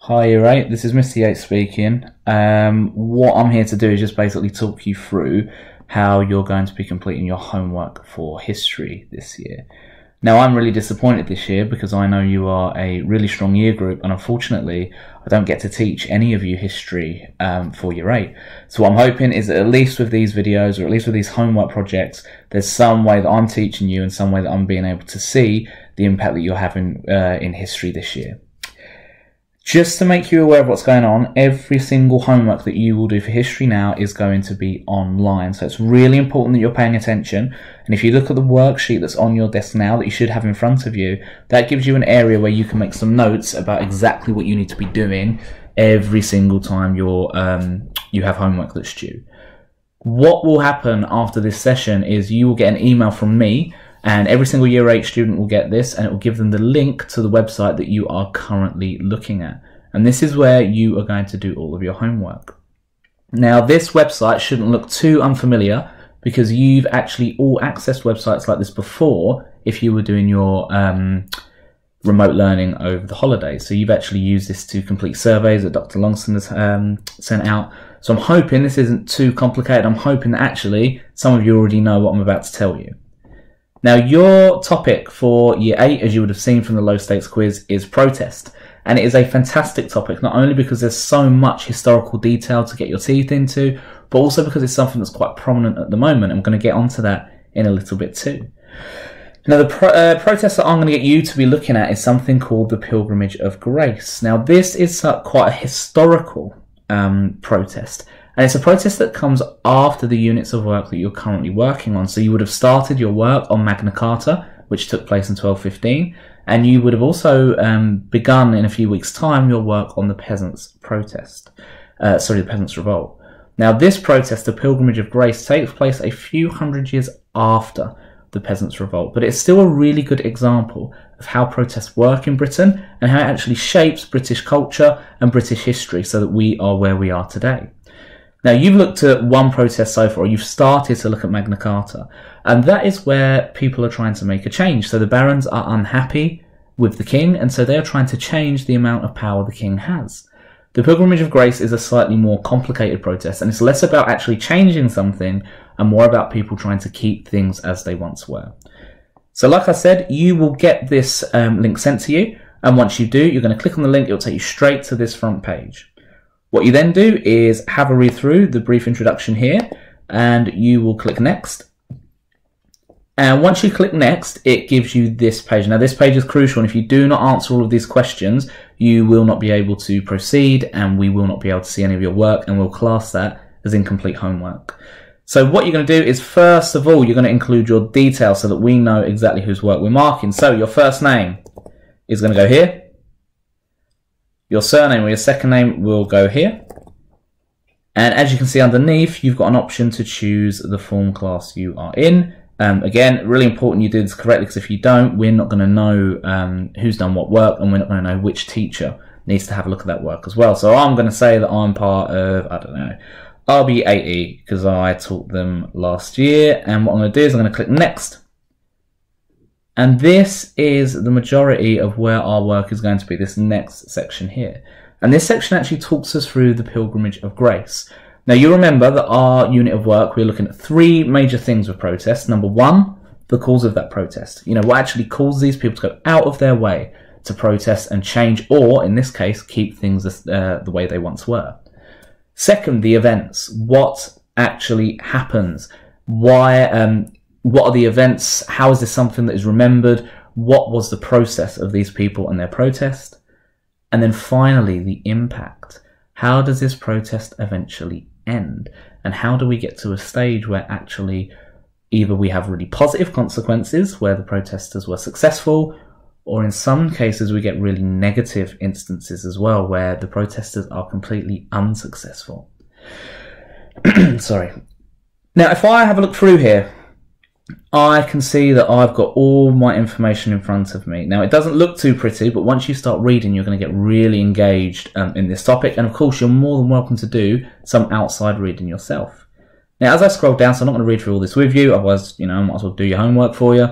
Hi, you're right. This is Mr. Yates speaking. What I'm here to do is just basically talk you through how you're going to be completing your homework for history this year. Now, I'm really disappointed this year because I know you are a really strong year group, and unfortunately, I don't get to teach any of you history for year 8. So what I'm hoping is that at least with these videos, or at least with these homework projects, there's some way that I'm teaching you and some way that I'm being able to see the impact that you're having in history this year. Just to make you aware of what's going on, every single homework that you will do for history now is going to be online. So it's really important that you're paying attention. And if you look at the worksheet that's on your desk now that you should have in front of you, that gives you an area where you can make some notes about exactly what you need to be doing every single time you have homework that's due. What will happen after this session is you will get an email from me, and every single year 8 student will get this, and it will give them the link to the website that you are currently looking at. And this is where you are going to do all of your homework. Now, this website shouldn't look too unfamiliar because you've actually all accessed websites like this before if you were doing your remote learning over the holidays. So you've actually used this to complete surveys that Dr. Longston has sent out. So I'm hoping this isn't too complicated. I'm hoping that actually some of you already know what I'm about to tell you. Now, your topic for year 8, as you would have seen from the low stakes quiz, is protest. And it is a fantastic topic, not only because there's so much historical detail to get your teeth into, but also because it's something that's quite prominent at the moment. I'm going to get onto that in a little bit too. Now, the protest that I'm going to get you to be looking at is something called the Pilgrimage of Grace. Now, this is quite a historical protest. And it's a protest that comes after the units of work that you're currently working on. So you would have started your work on Magna Carta, which took place in 1215, and you would have also begun in a few weeks' time your work on the Peasants' Protest. The Peasants' Revolt. Now, this protest, the Pilgrimage of Grace, takes place a few hundred years after the Peasants' Revolt, but it's still a really good example of how protests work in Britain and how it actually shapes British culture and British history so that we are where we are today. Now, you've looked at one protest so far, or you've started to look at Magna Carta, and that is where people are trying to make a change. So the barons are unhappy with the king, and so they are trying to change the amount of power the king has. The Pilgrimage of Grace is a slightly more complicated protest, and it's less about actually changing something and more about people trying to keep things as they once were. So like I said, you will get this link sent to you, and once you do, you're going to click on the link. It'll take you straight to this front page. What you then do is have a read through the brief introduction here, and you will click next. And once you click next, it gives you this page. Now, this page is crucial, and if you do not answer all of these questions, you will not be able to proceed, and we will not be able to see any of your work, and we'll class that as incomplete homework. So what you're going to do is, first of all, you're going to include your details so that we know exactly whose work we're marking. So your first name is going to go here. Your surname or your second name will go here. And as you can see underneath, you've got an option to choose the form class you are in. Again, really important you do this correctly, because if you don't, we're not going to know who's done what work, and we're not going to know which teacher needs to have a look at that work as well. So I'm going to say that I'm part of, I don't know, RB80, because I taught them last year. And what I'm going to do is I'm going to click next. And this is the majority of where our work is going to be, this next section here. And this section actually talks us through the Pilgrimage of Grace. Now, you remember that our unit of work, we're looking at 3 major things with protests. Number 1, the cause of that protest. You know, what actually causes these people to go out of their way to protest and change, or in this case, keep things the way they once were. Second, the events. What actually happens? Why? What are the events? How is this something that is remembered? What was the process of these people and their protest? And then finally, the impact. How does this protest eventually end? And how do we get to a stage where actually either we have really positive consequences where the protesters were successful, or in some cases we get really negative instances as well where the protesters are completely unsuccessful. Sorry. Now, if I have a look through here, I can see that I've got all my information in front of me. Now, it doesn't look too pretty, but once you start reading, you're going to get really engaged in this topic. And of course, you're more than welcome to do some outside reading yourself. Now, as I scroll down, so I'm not going to read through all this with you, otherwise, you know, I might as well do your homework for you.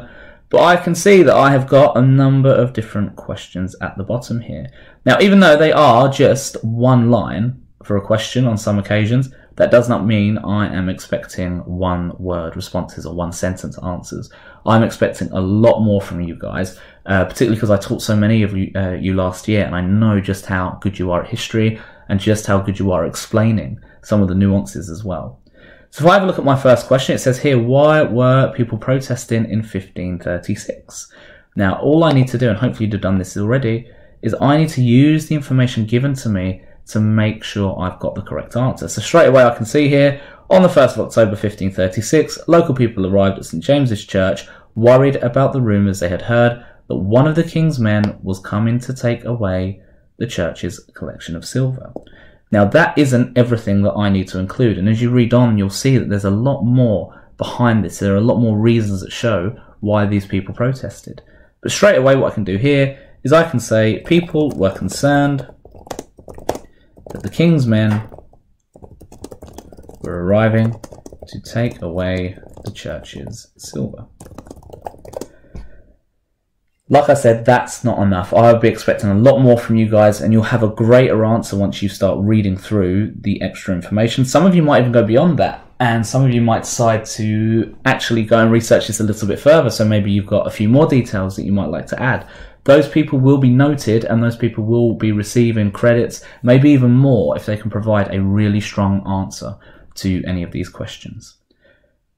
But I can see that I have got a number of different questions at the bottom here. Now, even though they are just one line for a question on some occasions, that does not mean I am expecting one-word responses or one-sentence answers. I'm expecting a lot more from you guys, particularly because I taught so many of you last year, and I know just how good you are at history and just how good you are at explaining some of the nuances as well. So if I have a look at my first question, it says here, why were people protesting in 1536? Now, all I need to do, and hopefully you've done this already, is I need to use the information given to me to make sure I've got the correct answer. So straight away I can see here, on the 1st of October 1536, local people arrived at St James's Church, worried about the rumours they had heard that one of the king's men was coming to take away the church's collection of silver. Now that isn't everything that I need to include, and as you read on you'll see that there's a lot more behind this. There are a lot more reasons that show why these people protested. But straight away what I can do here is I can say people were concerned that the king's men were arriving to take away the church's silver. Like I said, that's not enough. I'll be expecting a lot more from you guys, and you'll have a greater answer once you start reading through the extra information. Some of you might even go beyond that, and some of you might decide to actually go and research this a little bit further, so maybe you've got a few more details that you might like to add. Those people will be noted, and those people will be receiving credits, maybe even more, if they can provide a really strong answer to any of these questions.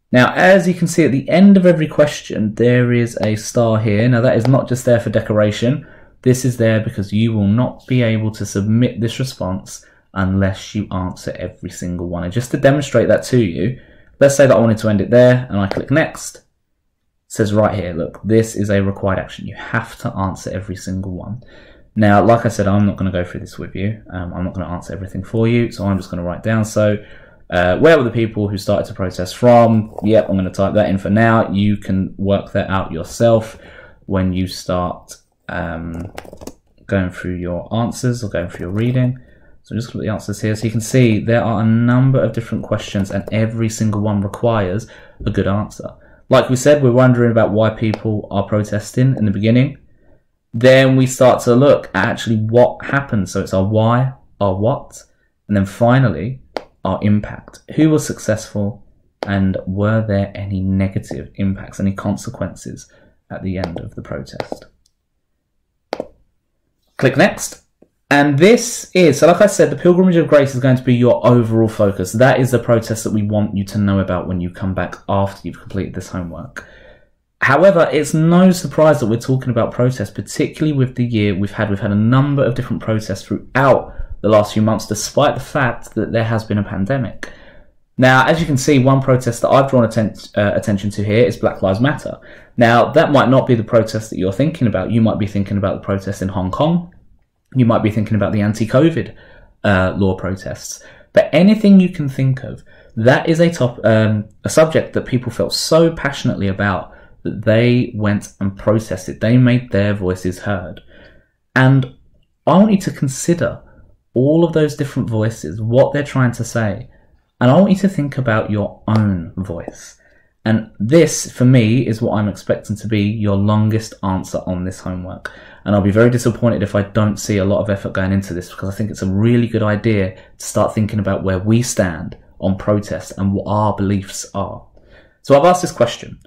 Now, as you can see at the end of every question, there is a star here. Now, that is not just there for decoration. This is there because you will not be able to submit this response unless you answer every single one. And just to demonstrate that to you, let's say that I wanted to end it there, and I click next. It says right here, look, this is a required action. You have to answer every single one. Now, like I said, I'm not going to go through this with you. I'm not going to answer everything for you, so I'm just going to write down. So, where were the people who started to protest from? Yep, I'm going to type that in for now. You can work that out yourself when you start going through your answers or going through your reading. So just look at the answers here. So you can see there are a number of different questions, and every single one requires a good answer. Like we said, we're wondering about why people are protesting in the beginning. Then we start to look at actually what happened. So it's our why, our what, and then finally our impact. Who was successful, and were there any negative impacts, any consequences at the end of the protest? Click next. And this is, so like I said, the Pilgrimage of Grace is going to be your overall focus. That is the protest that we want you to know about when you come back after you've completed this homework. However, it's no surprise that we're talking about protests, particularly with the year we've had. We've had a number of different protests throughout the last few months, despite the fact that there has been a pandemic. Now, as you can see, one protest that I've drawn attention to here is Black Lives Matter. Now, that might not be the protest that you're thinking about. You might be thinking about the protest in Hong Kong. You might be thinking about the anti-COVID law protests. But anything you can think of, that is a subject that people felt so passionately about that they went and protested. They made their voices heard. And I want you to consider all of those different voices, what they're trying to say. And I want you to think about your own voice. And this, for me, is what I'm expecting to be your longest answer on this homework. And I'll be very disappointed if I don't see a lot of effort going into this, because I think it's a really good idea to start thinking about where we stand on protest and what our beliefs are. So I've asked this question.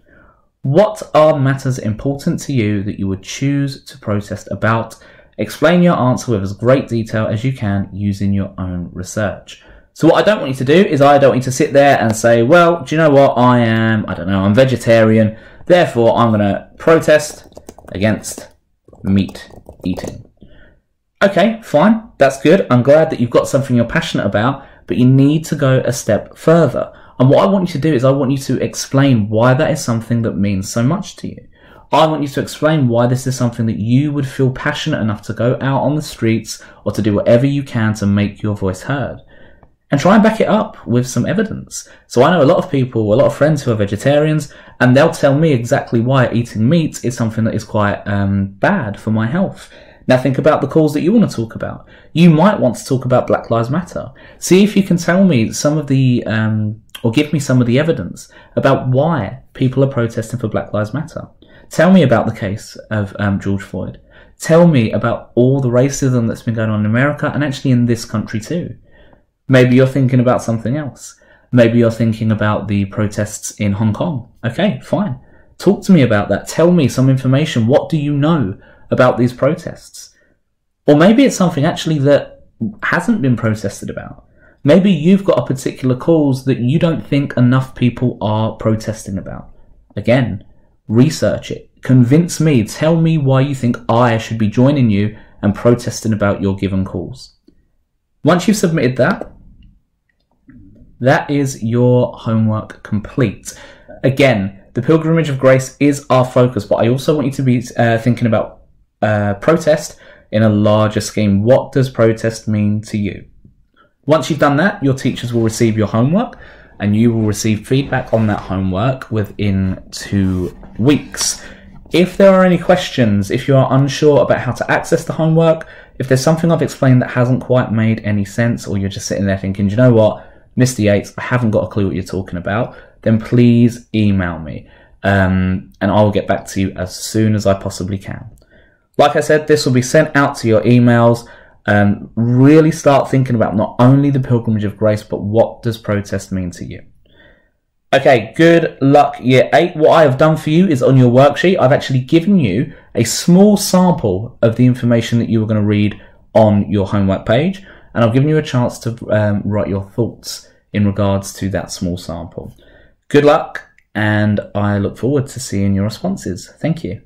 What are matters important to you that you would choose to protest about? Explain your answer with as great detail as you can using your own research. So what I don't want you to do is I don't want you to sit there and say, well, do you know what? I'm vegetarian. Therefore, I'm going to protest against meat eating. Okay, fine. That's good. I'm glad that you've got something you're passionate about, but you need to go a step further. And what I want you to do is I want you to explain why that is something that means so much to you. I want you to explain why this is something that you would feel passionate enough to go out on the streets or to do whatever you can to make your voice heard. And try and back it up with some evidence. So I know a lot of people, a lot of friends who are vegetarians, and they'll tell me exactly why eating meat is something that is quite bad for my health. Now think about the cause that you want to talk about. You might want to talk about Black Lives Matter. See if you can tell me some of the, or give me some of the evidence about why people are protesting for Black Lives Matter. Tell me about the case of George Floyd. Tell me about all the racism that's been going on in America and actually in this country too. Maybe you're thinking about something else. Maybe you're thinking about the protests in Hong Kong. Okay, fine. Talk to me about that. Tell me some information. What do you know about these protests? Or maybe it's something actually that hasn't been protested about. Maybe you've got a particular cause that you don't think enough people are protesting about. Again, research it. Convince me. Tell me why you think I should be joining you and protesting about your given cause. Once you've submitted that, that is your homework complete. Again, the Pilgrimage of Grace is our focus, but I also want you to be thinking about protest in a larger scheme. What does protest mean to you? Once you've done that, your teachers will receive your homework and you will receive feedback on that homework within 2 weeks. If there are any questions, if you are unsure about how to access the homework, if there's something I've explained that hasn't quite made any sense, or you're just sitting there thinking, do you know what, Mr. Yates, I haven't got a clue what you're talking about, then please email me and I will get back to you as soon as I possibly can. Like I said, this will be sent out to your emails. Really start thinking about not only the Pilgrimage of Grace, but what does protest mean to you? Okay, good luck year 8. What I have done for you is on your worksheet, I've actually given you a small sample of the information that you were going to read on your homework page, and I've given you a chance to write your thoughts in regards to that small sample. Good luck, and I look forward to seeing your responses. Thank you.